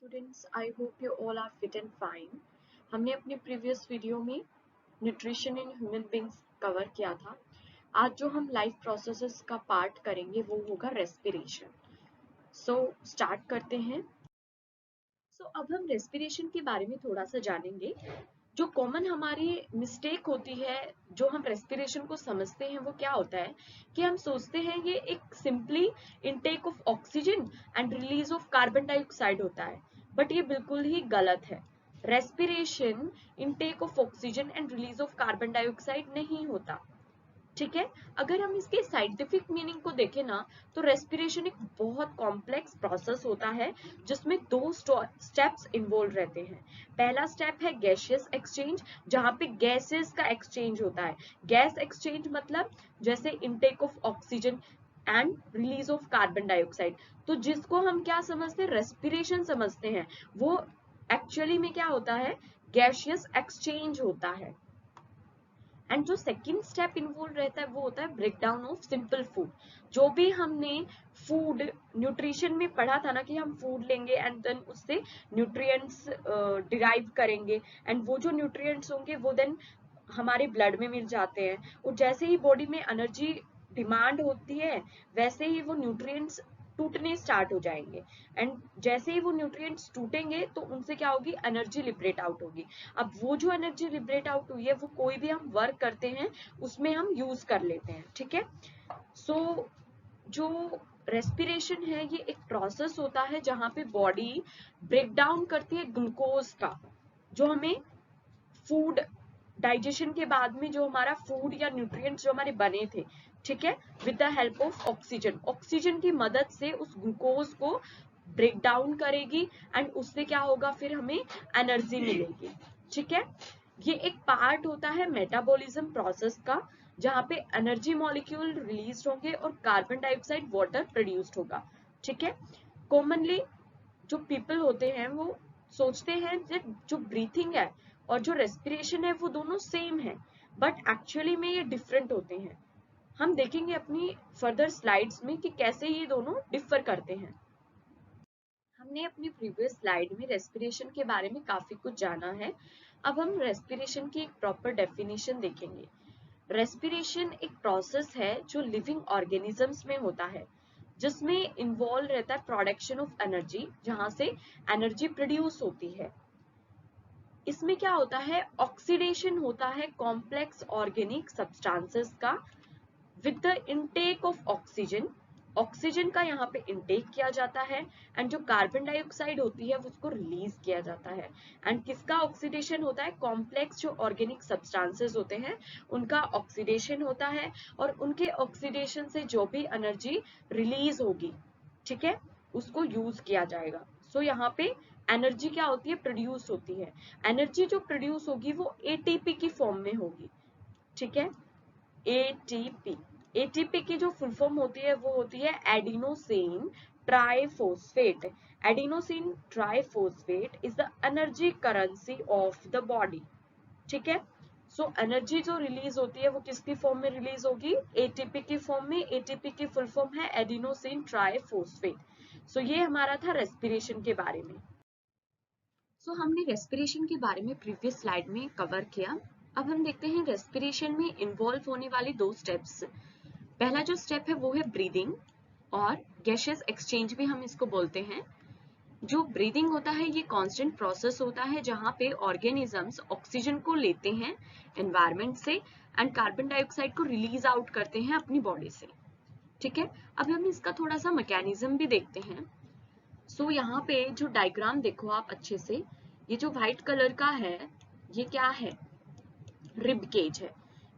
Students, I hope you all are fit and fine. हमने अपने previous video में nutrition in human beings cover किया था। आज जो हम लाइफ प्रोसेसेस का पार्ट करेंगे वो होगा रेस्पिरेशन। सो स्टार्ट करते हैं। अब हम रेस्पिरेशन के बारे में थोड़ा सा जानेंगे। जो कॉमन हमारी मिस्टेक होती है, जो हम रेस्पिरेशन को समझते हैं, वो क्या होता है कि हम सोचते हैं ये एक simply intake of oxygen and release of carbon dioxide होता है, बट ये बिल्कुल ही गलत है। Respiration intake of oxygen and release of carbon dioxide नहीं होता। ठीक है, अगर हम इसके साइंटिफिक मीनिंग को देखें ना, तो रेस्पिरेशन एक बहुत कॉम्प्लेक्स प्रोसेस होता है जिसमें दो स्टेप्स इन्वॉल्व रहते हैं। पहला स्टेप है गैसियस एक्सचेंज, जहां पे गैसेस का एक्सचेंज होता है। गैस एक्सचेंज मतलब जैसे intake of oxygen and release of carbon dioxide. तो जिसको हम क्या समझते हैं, रेस्पिरेशन समझते हैं, वो एक्चुअली में क्या होता है, गैसियस एक्सचेंज होता है। एंड जो सेकंड स्टेप इन्वॉल्व रहता है वो होता है break down of simple food. जो भी हमने फूड न्यूट्रिशन में पढ़ा था ना कि हम फूड लेंगे एंड देन उससे न्यूट्रिएंट्स डिराइव करेंगे, एंड वो जो न्यूट्रिएंट्स होंगे वो देन हमारे ब्लड में मिल जाते हैं। और जैसे ही बॉडी में एनर्जी डिमांड होती है, वैसे ही वो न्यूट्रिएंट्स टूटने स्टार्ट हो जाएंगे। एंड जैसे ही वो न्यूट्रिएंट्स टूटेंगे तो उनसे क्या होगी, एनर्जी लिबरेट आउट होगी। अब वो जो एनर्जी लिबरेट आउट हुई है वो कोई भी हम वर्क करते हैं उसमें हम यूज कर लेते हैं। ठीक है, सो जो रेस्पिरेशन है ये एक प्रोसेस होता है जहां पे बॉडी ब्रेक डाउन करती है ग्लूकोज का, जो हमें फूड डाइजेशन के बाद में जो हमारा फूड या न्यूट्रिएंट्स जो हमारे बने थे, ठीक है, with the help of oxygen. Oxygen की मदद से उस ग्लूकोज को ब्रेक डाउन करेगी एंड उससे क्या होगा, फिर हमें एनर्जी मिलेगी। ठीक है, ये एक पार्ट होता है मेटाबॉलिज्म प्रोसेस का, जहां पे एनर्जी मॉलिक्यूल रिलीज होंगे और कार्बन डाइऑक्साइड वाटर प्रोड्यूस्ड होगा। ठीक है, कॉमनली जो पीपल होते हैं वो सोचते हैं जो ब्रीथिंग है और जो रेस्पिरेशन है वो दोनों सेम है, बट एक्चुअली में ये डिफरेंट होते हैं। हम देखेंगे अपनी फर्दर स्लाइड्स में कि कैसे ये दोनों डिफर करते हैं। हमने अपनी प्रीवियस स्लाइड में रेस्पिरेशन के बारे में काफी कुछ जाना है। अब हम रेस्पिरेशन की एक प्रॉपर डेफिनेशन देखेंगे। रेस्पिरेशन एक प्रोसेस है जो लिविंग ऑर्गेनिजम्स में होता है, जिसमें इन्वॉल्व रहता है प्रोडक्शन ऑफ एनर्जी, जहां से एनर्जी प्रोड्यूस होती है। इसमें क्या होता है, ऑक्सीडेशन होता है कॉम्प्लेक्स ऑर्गेनिक सब्सटेंसेस का with the intake of oxygen. Oxygen का यहाँ पे इनटेक किया जाता है एंड जो कार्बन डाइऑक्साइड होती है उसको रिलीज किया जाता है। एंड किसका ऑक्सीडेशन होता है, कॉम्प्लेक्स जो ऑर्गेनिक सब्सटेंसेस होते हैं उनका ऑक्सीडेशन होता है, और उनके ऑक्सीडेशन से जो भी एनर्जी रिलीज होगी, ठीक है, उसको यूज किया जाएगा। सो यहाँ पे एनर्जी क्या होती है, प्रोड्यूस होती है। एनर्जी जो प्रोड्यूस होगी वो एटीपी की फॉर्म में होगी। ठीक है, एटीपी। एटीपी की जो फुल फॉर्म होती है वो होती है adenosine triphosphate. Adenosine triphosphate is the energy currency of the body. ठीक है, सो एनर्जी जो रिलीज होती है वो किसकी फॉर्म में रिलीज होगी, एटीपी की फॉर्म में। एटीपी की फुल फॉर्म है एडिनोसिन ट्राइफॉस्फेट। सो ये हमारा था रेस्पिरेशन के बारे में। हमने रेस्पिरेशन के बारे में प्रीवियस स्लाइड में कवर किया। अब हम देखते हैं रेस्पिरेशन में इन्वॉल्व होने वाले दो स्टेप्स। पहला जो स्टेप है वो है ब्रीदिंग, और गैसियस एक्सचेंज भी हम इसको बोलते हैं। जो ब्रीदिंग होता है ये कांस्टेंट प्रोसेस होता है जहां पे ऑर्गेनिजम्स ऑक्सीजन को लेते हैं एनवायरनमेंट से एंड कार्बन डाइऑक्साइड को रिलीज आउट करते हैं अपनी बॉडी से। ठीक है, अब हम इसका थोड़ा सा मैकेनिज्म भी देखते हैं। यहाँ पे जो डायग्राम देखो आप अच्छे से, ये जो व्हाइट कलर का है ये क्या है, रिब केज है।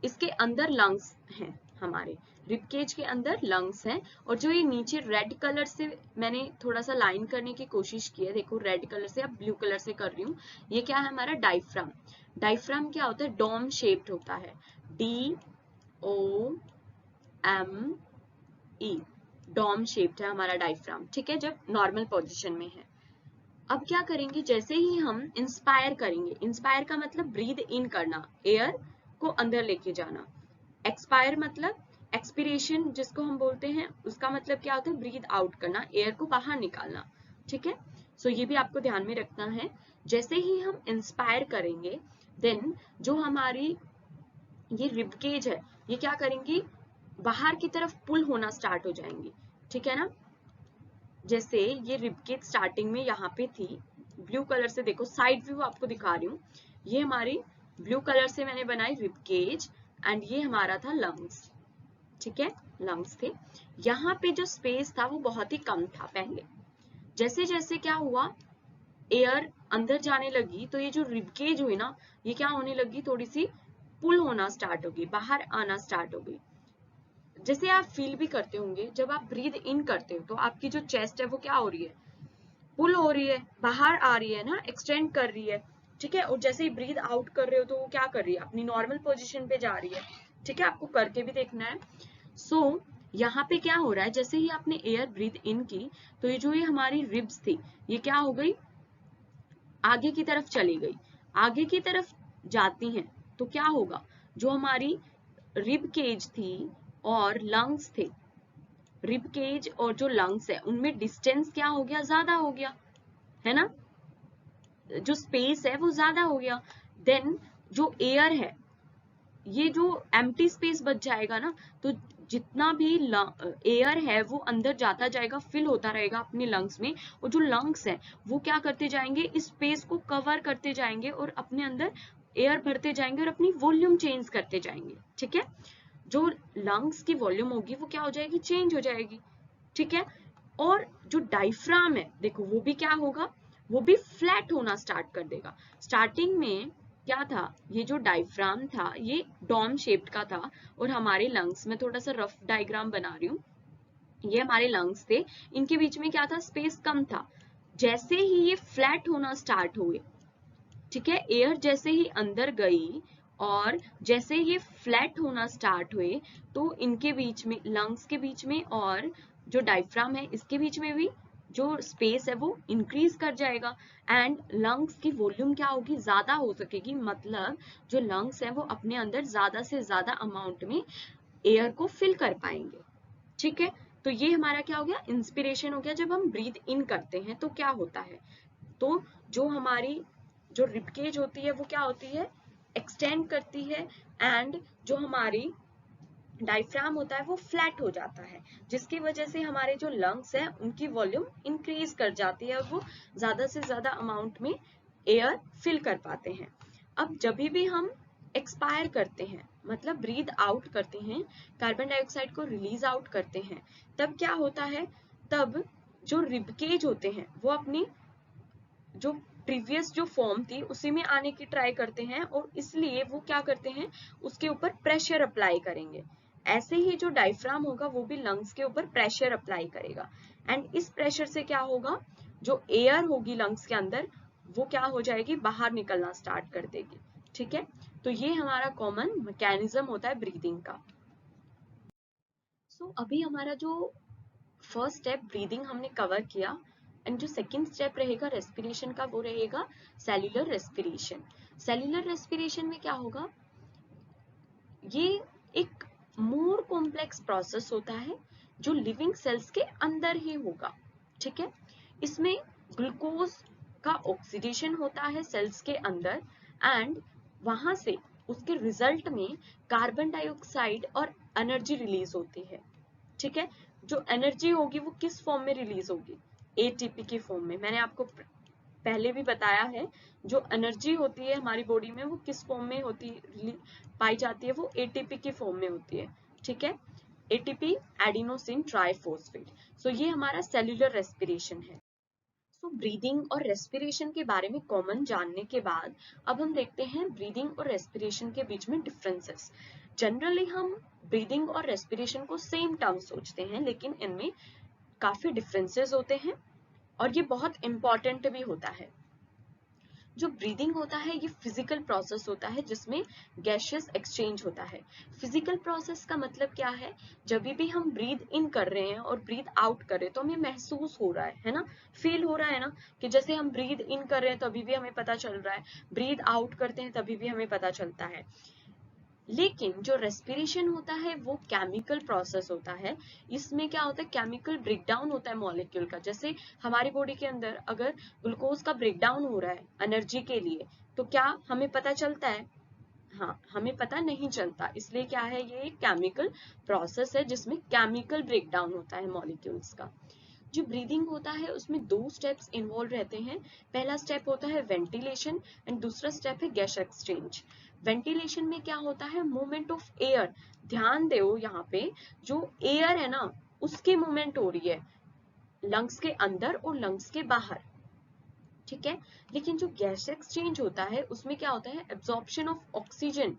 इसके अंदर लंग्स हैं, हमारे रिब केज के अंदर लंग्स हैं। और जो ये नीचे रेड कलर से मैंने थोड़ा सा लाइन करने की कोशिश की है, देखो रेड कलर से अब ब्लू कलर से कर रही हूँ, ये क्या है हमारा डायफ्राम। डायफ्राम क्या होता है, डोम शेप्ड होता है, DOME, डोम शेप्ड है हमारा डायफ्राम। ठीक है, जब नॉर्मल पोजिशन में है। अब क्या करेंगे, जैसे ही हम इंस्पायर करेंगे, इंस्पायर का मतलब ब्रीद इन करना, एयर को अंदर लेके जाना। एक्सपायर मतलब एक्सपिरेशन जिसको हम बोलते हैं, उसका मतलब क्या होता है, ब्रीद आउट करना, एयर को बाहर निकालना। ठीक है, सो ये भी आपको ध्यान में रखना है। जैसे ही हम इंस्पायर करेंगे देन जो हमारी ये रिब केज है ये क्या करेंगी, बाहर की तरफ पुल होना स्टार्ट हो जाएंगी, ठीक है ना। जैसे ये रिब केज स्टार्टिंग में यहाँ पे थी, ब्लू कलर से देखो, साइड व्यू आपको दिखा रही हूँ, ये हमारी ब्लू कलर से मैंने बनाई रिब केज एंड ये हमारा था लंग्स, ठीक है, लंग्स थे। यहाँ पे जो स्पेस था वो बहुत ही कम था पहले। जैसे जैसे क्या हुआ, एयर अंदर जाने लगी तो ये जो रिब केज हुई ना ये क्या होने लगी, थोड़ी सी पुल होना स्टार्ट हो गई, बाहर आना स्टार्ट हो गई। जैसे आप फील भी करते होंगे जब आप ब्रीद इन करते हो तो आपकी जो चेस्ट है वो क्या हो रही है, पुल हो रही है, बाहर आ रही है ना, एक्सटेंड कर रही है, ठीक है। और जैसे ही ब्रीद आउट कर रहे हो तो वो क्या कर रही है, अपनी नॉर्मल पोजीशन पे जा रही है, ठीक है, आपको करके भी देखना है। सो यहाँ पे क्या हो रहा है, जैसे ही आपने एयर ब्रीद इन की तो ये जो ये हमारी रिब्स थी ये क्या हो गई, आगे की तरफ चली गई। आगे की तरफ जाती हैं तो क्या होगा, जो हमारी रिब केज थी और लंग्स थे, रिब केज और जो लंग्स है उनमें डिस्टेंस क्या हो गया, ज्यादा हो गया, है ना, जो स्पेस है वो ज्यादा हो गया। देन जो एयर है, ये जो एम्प्टी स्पेस बच जाएगा ना, तो जितना भी एयर है वो अंदर जाता जाएगा, फिल होता रहेगा अपने लंग्स में, और जो लंग्स है वो क्या करते जाएंगे, इस स्पेस को कवर करते जाएंगे और अपने अंदर एयर भरते जाएंगे और अपनी वॉल्यूम चेंज करते जाएंगे, ठीक है। जो लंग्स की वॉल्यूम होगी वो क्या हो जाएगी, चेंज हो जाएगी, ठीक है। और जो डायफ्राम है देखो वो भी क्या होगा, वो भी फ्लैट होना स्टार्ट कर देगा। स्टार्टिंग में क्या था, ये जो डायफ्राम था ये डॉम शेप्ड का था और हमारे लंग्स में थोड़ा सा रफ डायग्राम बना रही हूँ, ये हमारे लंग्स थे, इनके बीच में क्या था, स्पेस कम था। जैसे ही ये फ्लैट होना स्टार्ट हुए, ठीक है, एयर जैसे ही अंदर गई और जैसे ये फ्लैट होना स्टार्ट हुए तो इनके बीच में, लंग्स के बीच में और जो डायफ्राम है इसके बीच में भी जो स्पेस है वो इंक्रीज कर जाएगा एंड लंग्स की वॉल्यूम क्या होगी, ज्यादा हो सकेगी। मतलब जो लंग्स है वो अपने अंदर ज्यादा से ज्यादा अमाउंट में एयर को फिल कर पाएंगे, ठीक है। तो ये हमारा क्या हो गया, इंस्पिरेशन हो गया। जब हम ब्रीथ इन करते हैं तो क्या होता है, तो जो हमारी जो रिबकेज होती है वो क्या होती है, एक्सटेंड करती है एंड जो हमारी डायफ्राम होता है वो फ्लैट हो जाता है, जिसकी वजह से हमारे जो लंग्स हैं उनकी वॉल्यूम इंक्रीज कर जाती है और वो ज्यादा से ज्यादा अमाउंट में एयर फिल कर पाते हैं। अब जब भी हम एक्सपायर करते हैं, मतलब ब्रीथ आउट करते हैं, कार्बन डाइऑक्साइड को रिलीज आउट करते हैं, तब क्या होता है, तब जो रिबकेज होते हैं वो अपनी जो प्रीवियस जो फॉर्म थी उसी में आने की ट्राई करते हैं और इसलिए वो क्या करते हैं, उसके ऊपर प्रेशर अप्लाई करेंगे। ऐसे ही जो डायफ्राम होगा वो भी लंग्स के ऊपर प्रेशर अप्लाई करेगा एंड इस प्रेशर से क्या होगा, जो एयर होगी लंग्स के अंदर वो क्या हो जाएगी, बाहर निकलना स्टार्ट कर देगी, ठीक है। तो ये हमारा कॉमन मैकेनिज्म होता है ब्रीदिंग का। सो अभी हमारा जो फर्स्ट स्टेप ब्रीदिंग हमने कवर किया एंड जो सेकंड स्टेप रहेगा रेस्पिरेशन का वो रहेगा सेल्यूलर रेस्पिरेशन। सेल्यूलर रेस्पिरेशन में क्या होगा, ये एक मोर कॉम्प्लेक्स प्रोसेस होता है जो लिविंग सेल्स के अंदर ही होगा, ठीक है। इसमें ग्लूकोज का ऑक्सीडेशन होता है सेल्स के अंदर एंड वहां से उसके रिजल्ट में कार्बन डाइऑक्साइड और एनर्जी रिलीज होती है, ठीक है। जो एनर्जी होगी वो किस फॉर्म में रिलीज होगी, एटीपी की फॉर्म में। मैंने आपको पहले भी बताया है, जो एनर्जी होती है हमारी बॉडी में वो किस फॉर्म में होती पाई जाती है, वो एटीपी की फॉर्म में होती है, ठीक है, एटीपी एडिनोसिन ट्राइफॉस्फेट। सो ये हमारा सेल्यूलर रेस्पिरेशन है। सो ब्रीदिंग और रेस्पिरेशन के बारे में कॉमन जानने के बाद अब हम देखते हैं ब्रीदिंग और रेस्पिरेशन के बीच में डिफरेंसेस। जनरली हम ब्रीदिंग और रेस्पिरेशन को सेम टर्म सोचते हैं, लेकिन इनमें काफी डिफरेंसेस होते हैं और ये बहुत इंपॉर्टेंट भी होता है। जो ब्रीदिंग होता है ये फिजिकल प्रोसेस होता है जिसमें गैसियस एक्सचेंज होता है। फिजिकल प्रोसेस का मतलब क्या है, जब भी हम ब्रीद इन कर रहे हैं और ब्रीद आउट कर रहे हैं तो हमें महसूस हो रहा है ना, फील हो रहा है ना, कि जैसे हम ब्रीद इन कर रहे हैं तभी भी हमें पता चल रहा है, ब्रीद आउट करते हैं तभी भी हमें पता चलता है। लेकिन जो रेस्पिरेशन होता है वो केमिकल प्रोसेस होता है। इसमें क्या होता है, केमिकल ब्रेकडाउन होता है मॉलिक्यूल का। जैसे हमारी बॉडी के अंदर अगर ग्लूकोज का ब्रेकडाउन हो रहा है एनर्जी के लिए, तो क्या हमें पता चलता है? हाँ, हमें पता नहीं चलता। इसलिए क्या है, ये एक केमिकल प्रोसेस है जिसमें केमिकल ब्रेकडाउन होता है मॉलिक्यूल्स का। जो ब्रीदिंग होता है उसमें 2 स्टेप्स इन्वॉल्व रहते हैं। पहला स्टेप होता है वेंटिलेशन एंड दूसरा स्टेप है गैस एक्सचेंज। वेंटिलेशन में क्या होता है, मूवमेंट ऑफ एयर। ध्यान दो यहाँ पे, जो एयर है ना उसकी मूवमेंट हो रही है लंग्स के अंदर और लंग्स के बाहर, ठीक है। लेकिन जो गैस एक्सचेंज होता है उसमें क्या होता है, एब्जॉर्प्शन ऑफ ऑक्सीजन।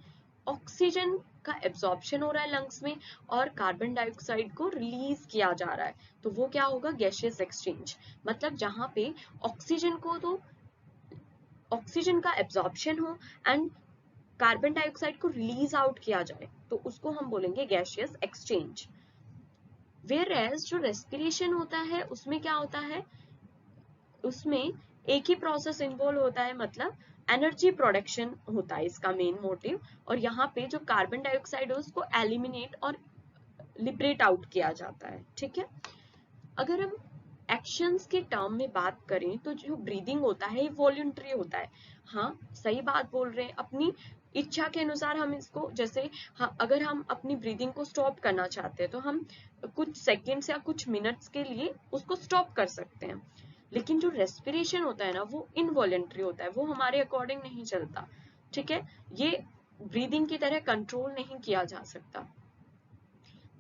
ऑक्सीजन का एब्जॉर्प्शन हो रहा है लंग्स में और कार्बन डाइऑक्साइड को रिलीज किया जा रहा है, तो वो क्या होगा, गैसियस एक्सचेंज। मतलब जहां पे ऑक्सीजन को तो ऑक्सीजन का एब्जॉर्प्शन हो एंड कार्बन डाइऑक्साइड को रिलीज आउट किया जाए, तो उसको हम बोलेंगे गैसियस एक्सचेंज। वेयरएज जो रेस्पिरेशन होता है उसमें क्या होता है, उसमें एक ही प्रोसेस इन्वॉल्व होता है, मतलब एनर्जी प्रोडक्शन होता है इसका मेन मोटिव। और यहाँ पे जो कार्बन डाइऑक्साइड है उसको एलिमिनेट और लिबरेट आउट किया जाता है, ठीक है। अगर हम एक्शंस के टर्म में बात करें तो जो ब्रीदिंग होता है ये वॉलंटरी होता है। हाँ, सही बात बोल रहे हैं, अपनी इच्छा के अनुसार हम इसको, जैसे हाँ, अगर हम अपनी ब्रीदिंग को स्टॉप करना चाहते हैं तो हम कुछ सेकेंड्स या कुछ मिनट्स के लिए उसको स्टॉप कर सकते हैं। लेकिन जो रेस्पिरेशन होता है ना वो इनवॉलंटरी होता है, वो हमारे अकॉर्डिंग नहीं चलता, ठीक है। ये ब्रीदिंग की तरह कंट्रोल नहीं किया जा सकता।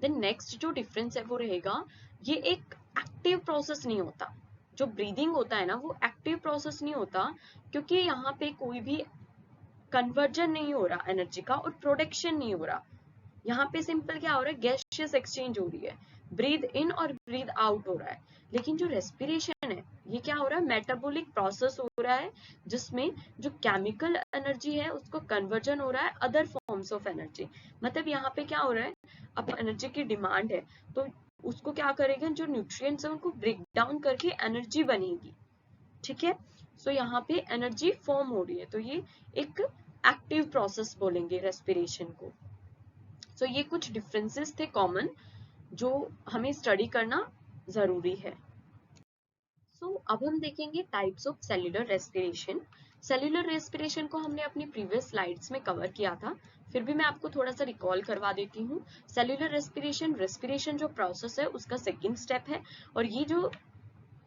देन नेक्स्ट जो डिफरेंस है वो रहेगा, ये एक एक्टिव प्रोसेस नहीं होता। जो ब्रीदिंग होता है ना वो एक्टिव प्रोसेस नहीं होता, क्योंकि यहाँ पे कोई भी कन्वर्जन नहीं हो रहा एनर्जी का और प्रोडक्शन नहीं हो रहा। यहाँ पे सिंपल क्या हो रहा है, गैसियस एक्सचेंज हो रही है, ब्रीद इन और ब्रीद आउट हो रहा है। लेकिन जो रेस्पिरेशन है ये क्या हो रहा है, मेटाबॉलिक प्रोसेस हो रहा है, जिसमें जो केमिकल एनर्जी है उसको कन्वर्जन हो रहा है अदर फॉर्म्स ऑफ एनर्जी। मतलब यहाँ पे क्या हो रहा है, अब एनर्जी की डिमांड है तो उसको क्या करेगा, जो न्यूट्रिएंट्स है उनको ब्रेक डाउन करके एनर्जी बनेगी, ठीक है। सो यहाँ पे एनर्जी फॉर्म हो रही है, तो ये एक एक्टिव प्रोसेस बोलेंगे रेस्पिरेशन को। सो ये कुछ डिफरेंसेस थे कॉमन जो हमें स्टडी करना जरूरी है। अब हम देखेंगे types of cellular respiration. Cellular respiration को हमने अपनी प्रीवियस स्लाइड्स में कवर किया था, फिर भी मैं आपको थोड़ा सा रिकॉल करवा देती हूँ। सेल्यूलर रेस्पिरेशन जो प्रोसेस है उसका सेकेंड स्टेप है, और ये जो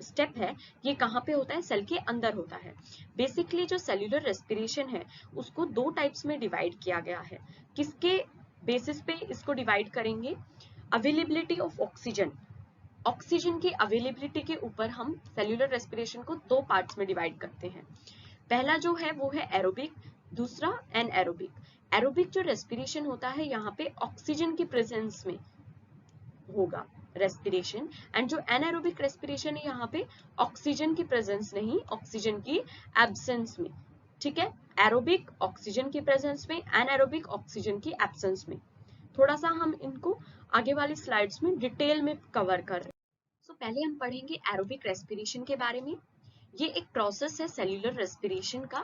स्टेप है ये कहाँ पे होता है, सेल के अंदर होता है। बेसिकली जो सेल्यूलर रेस्पिरेशन है उसको 2 टाइप्स में डिवाइड किया गया है। किसके बेसिस पे इसको डिवाइड करेंगे, अवेलेबिलिटी ऑफ ऑक्सीजन। ऑक्सीजन की अवेलेबिलिटी के ऊपर हम सेल्यूलर रेस्पिरेशन को 2 पार्ट्स में डिवाइड करते हैं। पहला जो है वो है एरोबिक, दूसरा एनएरोबिक। एरोबिक जो रेस्पिरेशन होता है यहाँ पे ऑक्सीजन की प्रेजेंस में होगा रेस्पिरेशन, एंड जो एनाएरोबिक रेस्पिरेशन है यहाँ पे ऑक्सीजन की प्रेजेंस नहीं, ऑक्सीजन की एब्सेंस में, ठीक है। एरोबिक ऑक्सीजन की प्रेजेंस में, एनाएरोबिक ऑक्सीजन की एब्सेंस में। थोड़ा सा हम इनको आगे वाली स्लाइड्स में डिटेल में कवर कर रहे हैं। पहले हम पढ़ेंगे एरोबिक रेस्पिरेशन के बारे में। ये एक प्रोसेस है सेल्यूलर रेस्पिरेशन का,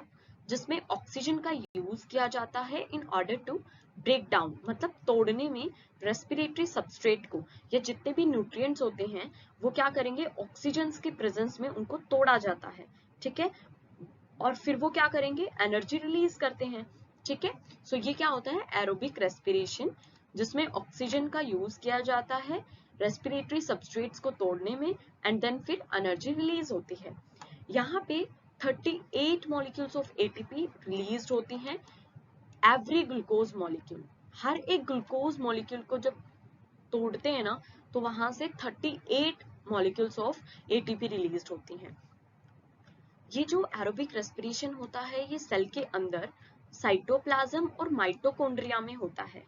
जिसमें ऑक्सीजन का यूज किया जाता है in order to break down, मतलब तोड़ने में रेस्पिरेटरी सबस्ट्रेट को, या जितने भी न्यूट्रिएंट्स होते हैं वो क्या करेंगे, ऑक्सीजन के प्रेजेंस में उनको तोड़ा जाता है, ठीक है। और फिर वो क्या करेंगे, एनर्जी रिलीज करते हैं, ठीक है। ये क्या होता है, एरोबिक रेस्पिरेशन, जिसमें ऑक्सीजन का यूज किया जाता है रेस्पिरेटरी सबस्ट्रेट्स को तोड़ने में, एंड देन फिर एनर्जी रिलीज होती है। यहाँ पे 38 मॉलिक्यूल्स ऑफ एटीपी रिलीज होती हैं एवरी ग्लूकोज मॉलिक्यूल। हर एक ग्लूकोज मॉलिक्यूल को जब तोड़ते हैं ना तो वहां से 38 मॉलिक्यूल्स ऑफ एटीपी रिलीज होती हैं। ये जो एरोबिक रेस्पिरेशन होता है ये सेल के अंदर साइटोप्लाज्म और माइटोकॉन्ड्रिया में होता है।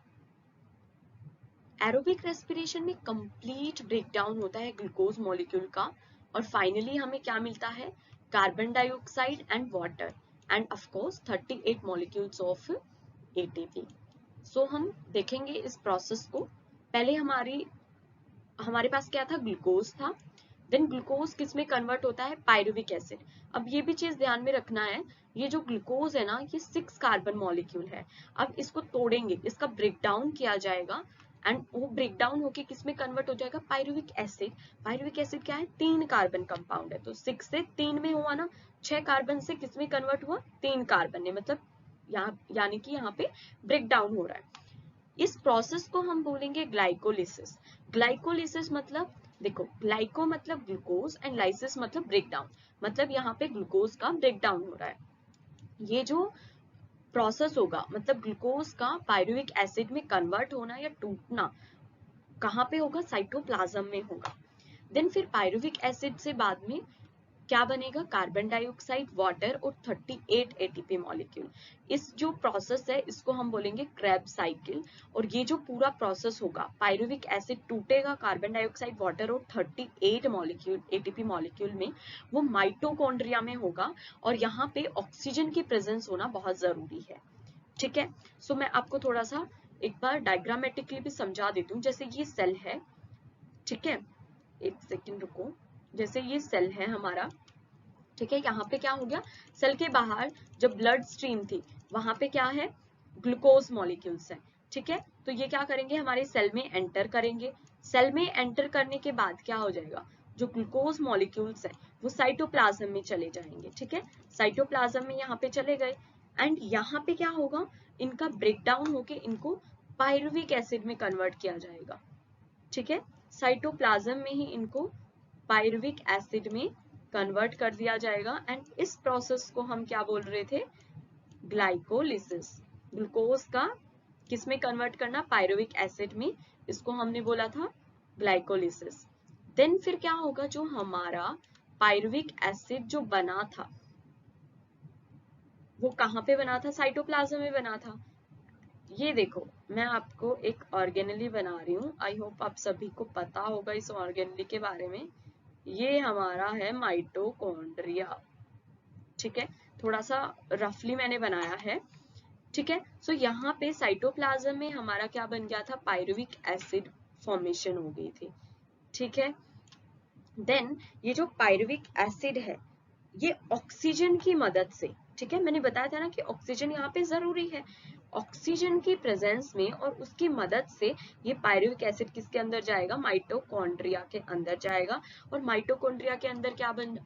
एरोबिक रेस्पिरेशन में कंप्लीट ब्रेकडाउन होता है ग्लूकोज मॉलिक्यूल का, और फाइनली हमें क्या मिलता है, carbon dioxide and water, end of course 38 molecules of ATP. हम देखेंगे इस प्रोसेस को। पहले हमारे पास क्या था, ग्लूकोज था, देन ग्लूकोज किस में कन्वर्ट होता है, पायरुविक एसिड। अब ये भी चीज ध्यान में रखना है, ये जो ग्लूकोज है ना, ये 6 कार्बन मॉलिक्यूल है। अब इसको तोड़ेंगे, इसका ब्रेक डाउन किया जाएगा एंड वो ब्रेक डाउन होके किस में कन्वर्ट हो जाएगा, पायरुविक एसिड। पायरुविक एसिड क्या है, 3 कार्बन कंपाउंड है, तो 6 से 3 में हुआ ना, 6 कार्बन से किस में कन्वर्ट हुआ, 3 कार्बन ने, मतलब यहाँ यानी कि यहाँ पे ब्रेक डाउन हो रहा है। इस प्रोसेस को हम बोलेंगे ग्लाइकोलिसिस। ग्लाइकोलिसिस मतलब देखो, ग्लाइको मतलब ग्लूकोज एंड लाइसिस मतलब ब्रेक डाउन, मतलब यहाँ पे ग्लूकोज का ब्रेक डाउन हो रहा है। ये जो प्रोसेस होगा, मतलब ग्लूकोज का पायरुविक एसिड में कन्वर्ट होना या टूटना कहाँ पे होगा, साइटोप्लाज्म में होगा। देन फिर पायरुविक एसिड से बाद में क्या बनेगा, कार्बन डाइऑक्साइड, वाटर और 38 एटीपी मॉलिक्यूल। इस जो प्रोसेस है इसको हम बोलेंगे क्रेब्स साइकिल। और ये जो पूरा प्रोसेस होगा, पायरुविक एसिड टूटेगा कार्बन डाइऑक्साइड, वाटर और 38 मॉलिक्यूल एटीपी मॉलिक्यूल में, वो माइटोकॉन्ड्रिया में होगा। और यहाँ पे ऑक्सीजन की प्रेजेंस होना बहुत जरूरी है, ठीक है। सो मैं आपको थोड़ा सा एक बार डायग्रामेटिकली भी समझा देती हूँ। जैसे ये सेल है, ठीक है, एक सेकेंड रुको, जैसे ये सेल है हमारा, ठीक है। यहाँ पे क्या हो गया, सेल के बाहर जब ब्लड स्ट्रीम थी वहां पे क्या है, ग्लूकोज मॉलिक्यूल्स है, ठीक है। तो ये क्या करेंगे, हमारे सेल में एंटर करेंगे। सेल में एंटर करने के बाद क्या हो जाएगा, जो ग्लूकोज मॉलिक्यूल्स है वो साइटोप्लाज्म में चले जाएंगे, ठीक है। साइटोप्लाज्म में यहाँ पे चले गए एंड यहाँ पे क्या होगा, इनका ब्रेक डाउन होके इनको पायरुविक एसिड में कन्वर्ट किया जाएगा, ठीक है। साइटोप्लाज्म में ही इनको पायरुविक एसिड में कन्वर्ट कर दिया जाएगा एंड इस प्रोसेस को हम क्या बोल रहे थे, ग्लाइकोलिसिस। ग्लूकोज का किस में कन्वर्ट करना, पायरुविक एसिड में, इसको हमने बोला था ग्लाइकोलिसिस। देन फिर क्या होगा, जो हमारा पायरुविक एसिड जो बना था वो कहाँ पे बना था, साइटोप्लाज्म में बना था। ये देखो, मैं आपको एक ऑर्गेनेली बना रही हूँ, आई होप आप सभी को पता होगा इस ऑर्गेनेली के बारे में। ये हमारा है माइटोकॉन्ड्रिया, ठीक है। थोड़ा सा रफली मैंने बनाया है, ठीक है। सो यहाँ पे साइटोप्लाज्म में हमारा क्या बन गया था, पायरुविक एसिड फॉर्मेशन हो गई थी, ठीक है। देन ये जो पायरुविक एसिड है ये ऑक्सीजन की मदद से, ठीक है, मैंने बताया था ना कि ऑक्सीजन यहाँ पे जरूरी है, ऑक्सीजन की प्रेजेंस में और उसकी मदद से ये पायरुविक एसिड किसके अंदर जाएगा, माइटोकॉन्ड्रिया के अंदर जाएगा। और माइटोकॉन्ड्रिया के अंदर क्या बन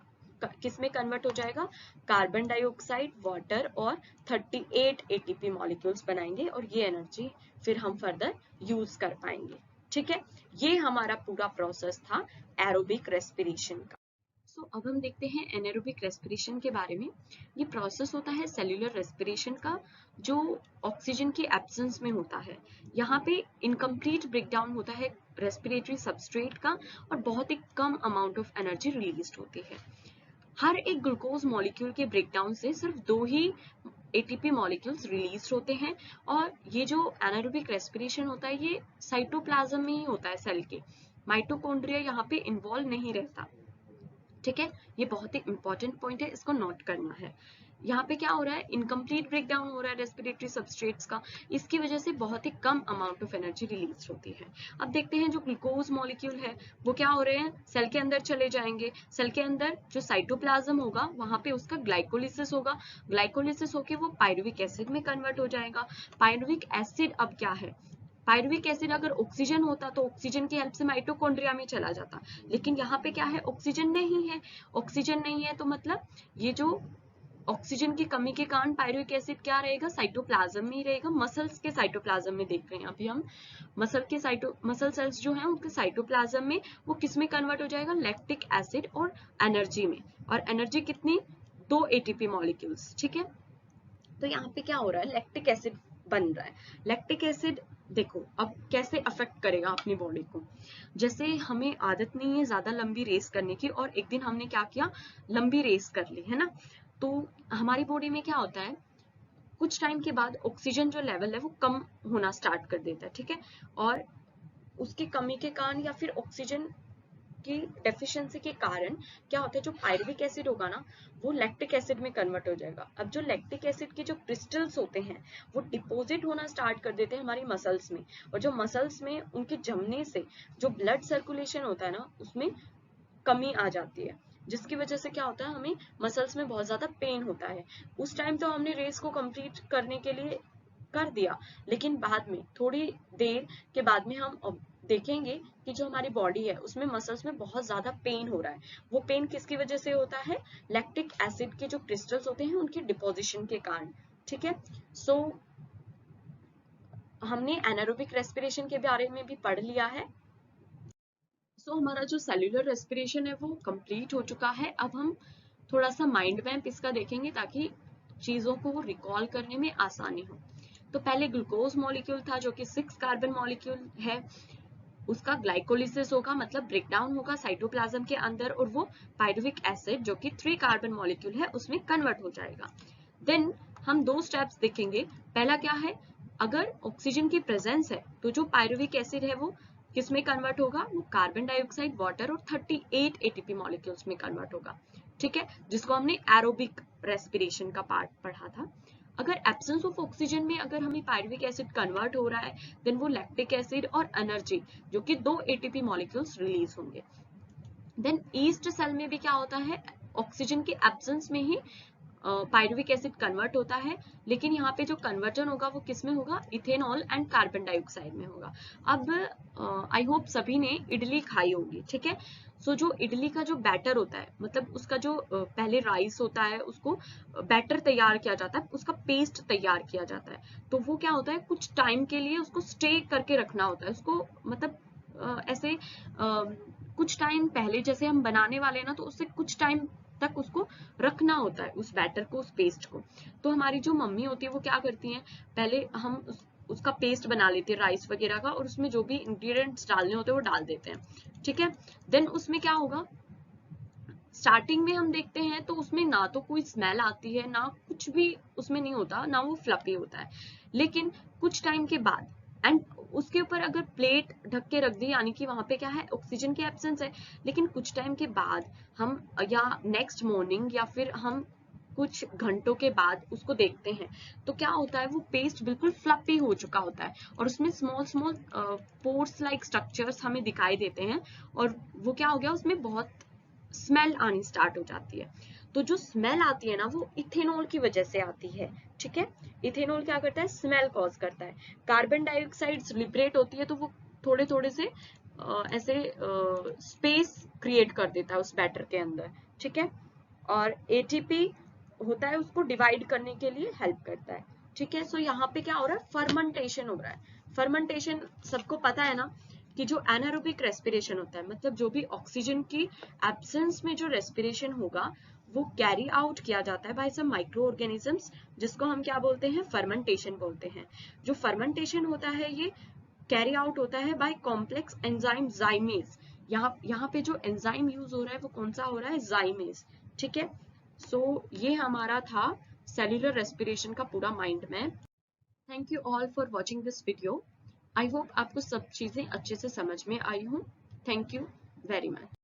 किस में कन्वर्ट हो जाएगा, कार्बन डाइऑक्साइड, वाटर और 38 एटीपी मॉलिक्यूल्स बनाएंगे और ये एनर्जी फिर हम फर्दर यूज कर पाएंगे, ठीक है। ये हमारा पूरा प्रोसेस था एरोबिक रेस्पिरेशन का। अब हम देखते हैं एनारोबिक रेस्पिरेशन के बारे में। ये प्रोसेस होता है सेल्यूलर रेस्पिरेशन का, जो ऑक्सीजन की एब्सेंस में होता है। यहाँ पे इनकम्प्लीट ब्रेकडाउन होता है रेस्पिरेटरी सबस्ट्रेट का और बहुत ही कम अमाउंट ऑफ एनर्जी रिलीज होती है। हर एक ग्लूकोज मॉलिक्यूल के ब्रेकडाउन से सिर्फ 2 ही एटीपी मॉलिक्यूल्स रिलीज होते हैं। और ये जो एनारोबिक रेस्पिरेशन होता है ये साइटोप्लाज्म में ही होता है सेल के, माइटोकॉन्ड्रिया यहाँ पे इन्वॉल्व नहीं रहता, ठीक है। ये बहुत ही इंपॉर्टेंट पॉइंट है, इसको नोट करना है। यहाँ पे क्या हो रहा है, इनकम्प्लीट ब्रेकडाउन हो रहा है रेस्पिरेटरी सबस्ट्रेट्स का, इसकी वजह से बहुत ही कम अमाउंट ऑफ एनर्जी रिलीज होती है। अब देखते हैं जो ग्लूकोज मॉलिक्यूल है वो क्या हो रहे हैं, सेल के अंदर चले जाएंगे। सेल के अंदर जो साइटोप्लाज्म होगा वहां पे उसका ग्लाइकोलिसिस होगा, ग्लाइकोलिसिस होके वो पायरुविक एसिड में कन्वर्ट हो जाएगा। पायरुविक एसिड अब क्या है, पायरुविक एसिड अगर ऑक्सीजन होता तो ऑक्सीजन की हेल्प से माइटोकॉन्ड्रिया में चला जाता, लेकिन यहाँ पे क्या है, ऑक्सीजन नहीं है। ऑक्सीजन नहीं है तो मतलब ये जो ऑक्सीजन की कमी के कारण पायरुविक एसिड क्या रहेगा, साइटोप्लाज्म में ही रहेगा। मसल्स के साइटोप्लाज्म में देख रहे हैं अभी हम, मसल सेल्स जो हैं उनके साइटोप्लाज्म में वो किस में कन्वर्ट हो जाएगा, लैक्टिक एसिड और एनर्जी में। और एनर्जी कितनी, 2 एटीपी मॉलिक्यूल्स, ठीक है। तो यहाँ पे क्या हो रहा है, लैक्टिक एसिड बन रहा है। लैक्टिक एसिड देखो अब कैसे अफेक्ट करेगा अपनी बॉडी को। जैसे हमें आदत नहीं है ज्यादा लंबी रेस करने की और एक दिन हमने क्या किया, लंबी रेस कर ली है ना, तो हमारी बॉडी में क्या होता है, कुछ टाइम के बाद ऑक्सीजन जो लेवल है वो कम होना स्टार्ट कर देता है, ठीक है। और उसकी कमी के कारण या फिर ऑक्सीजन की डेफिशिएंसी के कारण क्या होता है, जो पायरुविक एसिड होगा ना वो लैक्टिक एसिड में कन्वर्ट हो जाएगा। अब जो लैक्टिक एसिड के जो क्रिस्टल्स होते हैं वो डिपॉजिट होना स्टार्ट कर देते हैं हमारी मसल्स में, और जो मसल्स में उनके जमने से जो ब्लड सर्कुलेशन होता है ना उसमें कमी आ जाती है, जिसकी वजह से क्या होता है, हमें मसल्स में बहुत ज्यादा पेन होता है। उस टाइम तो हमने रेस को कंप्लीट करने के लिए कर दिया, लेकिन बाद में थोड़ी देर के बाद में हम देखेंगे कि जो हमारी बॉडी है उसमें मसल्स में बहुत ज्यादा पेन हो रहा है। वो पेन किसकी वजह से होता है, लैक्टिक एसिड के जो क्रिस्टल्स होते हैं उनकी डिपोजिशन के कारण। ठीक है, सो हमने एनारोबिक रेस्पिरेशन के बारे में भी पढ़ लिया है। सो हमारा जो सेल्यूलर रेस्पिरेशन है वो कंप्लीट हो चुका है। अब हम थोड़ा सा माइंड मैप इसका देखेंगे ताकि चीजों को रिकॉल करने में आसानी हो। तो पहले ग्लूकोज मॉलिक्यूल था जो कि 6 कार्बन मॉलिक्यूल है, उसका ग्लाइकोलिसिस होगा, मतलब ब्रेकडाउन होगा साइटोप्लाज्म के अंदर, और वो पायरुविक एसिड जो कि 3 कार्बन मॉलिक्यूल है उसमें कन्वर्ट हो जाएगा। देन हम 2 स्टेप्स देखेंगे। पहला क्या है, अगर ऑक्सीजन की प्रेजेंस है तो जो पायरुविक एसिड है वो किसमें कन्वर्ट होगा, वो कार्बन डाइऑक्साइड, वाटर और 38 एटीपी मॉलिक्यूल्स में कन्वर्ट होगा। ठीक है, जिसको हमने एरोबिक रेस्पिरेशन का पार्ट पढ़ा था। अगर एब्सेंस ऑफ ऑक्सीजन में अगर हमें पायरुविक एसिड कन्वर्ट हो रहा है, देन वो लैक्टिक एसिड और एनर्जी जो कि 2 एटीपी मॉलिक्यूल्स रिलीज होंगे। देन ईस्ट सेल में भी क्या होता है, ऑक्सीजन के एब्सेंस में ही पायरुविक एसिड कन्वर्ट होता है, लेकिन यहाँ पे जो कन्वर्जन होगा वो किस में होगा, इथेनॉल एंड कार्बन डाइऑक्साइड में होगा। अब आई होप सभी ने इडली खाई होगी। ठीक है, सो जो इडली का जो बैटर होता है, मतलब उसका जो पहले राइस होता है उसको बैटर तैयार किया जाता है, उसका पेस्ट तैयार किया जाता है, तो वो क्या होता है, कुछ टाइम के लिए उसको स्टे करके रखना होता है उसको, मतलब ऐसे कुछ टाइम पहले जैसे हम बनाने वाले हैं ना, तो उससे कुछ टाइम तक उसको रखना होता है उस बैटर को, उस पेस्ट को। तो हमारी जो मम्मी होती है वो क्या करती हैं, पहले हम उसका पेस्ट बना लेते हैं राइस वगैरह का, और उसमें जो भी इंग्रेडिएंट्स डालने होते हैं वो डाल देते हैं। ठीक है, देन उसमें क्या होगा, स्टार्टिंग में हम देखते हैं तो उसमें ना तो कोई स्मेल आती है, ना कुछ भी उसमें नहीं होता, ना वो फ्लफी होता है। लेकिन कुछ टाइम के बाद, एंड उसके ऊपर अगर प्लेट ढक के रख दी, यानी कि वहां पे क्या है, ऑक्सीजन की एब्सेंस है, लेकिन कुछ टाइम के बाद हम, या नेक्स्ट मॉर्निंग, या फिर हम कुछ घंटों के बाद उसको देखते हैं, तो क्या होता है, वो पेस्ट बिल्कुल फ्लफी हो चुका होता है, और उसमें small small pores like structures हमें दिखाई देते हैं, और वो क्या हो गया, उसमें बहुत स्मेल आनी स्टार्ट हो जाती है। तो जो स्मेल आती है ना, वो इथेनॉल की वजह से आती है। ठीक है, इथेनॉल क्या करता है, स्मेल कॉज करता है। कार्बन डाइऑक्साइड लिबरेट होती है तो वो थोड़े थोड़े से ऐसे स्पेस क्रिएट कर देता है उस बैटर के अंदर। ठीक है, और एटीपी होता है, उसको डिवाइड करने के लिए हेल्प करता है। ठीक है, सो यहाँ पे क्या हो रहा है, फर्मेंटेशन हो रहा है। फर्मेंटेशन सबको पता है ना, कि जो एनारोबिक रेस्पिरेशन होता है, मतलब जो भी ऑक्सीजन की एब्सेंस में जो रेस्पिरेशन होगा वो कैरी आउट किया जाता है बाय सम माइक्रो ऑर्गेनिजम्स, जिसको हम क्या बोलते हैं, फर्मेंटेशन बोलते हैं। जो फर्मेंटेशन होता है ये कैरी आउट होता है बाय कॉम्प्लेक्स एंजाइम जाइमेज। यहाँ पे जो एंजाइम यूज हो रहा है वो कौन सा हो रहा है, जाइमेज। ठीक है, सो ये हमारा था सेल्यूलर रेस्पिरेशन का पूरा mind map. Thank you all for watching this video. I hope आपको सब चीजें अच्छे से समझ में आई हूँ। Thank you very much.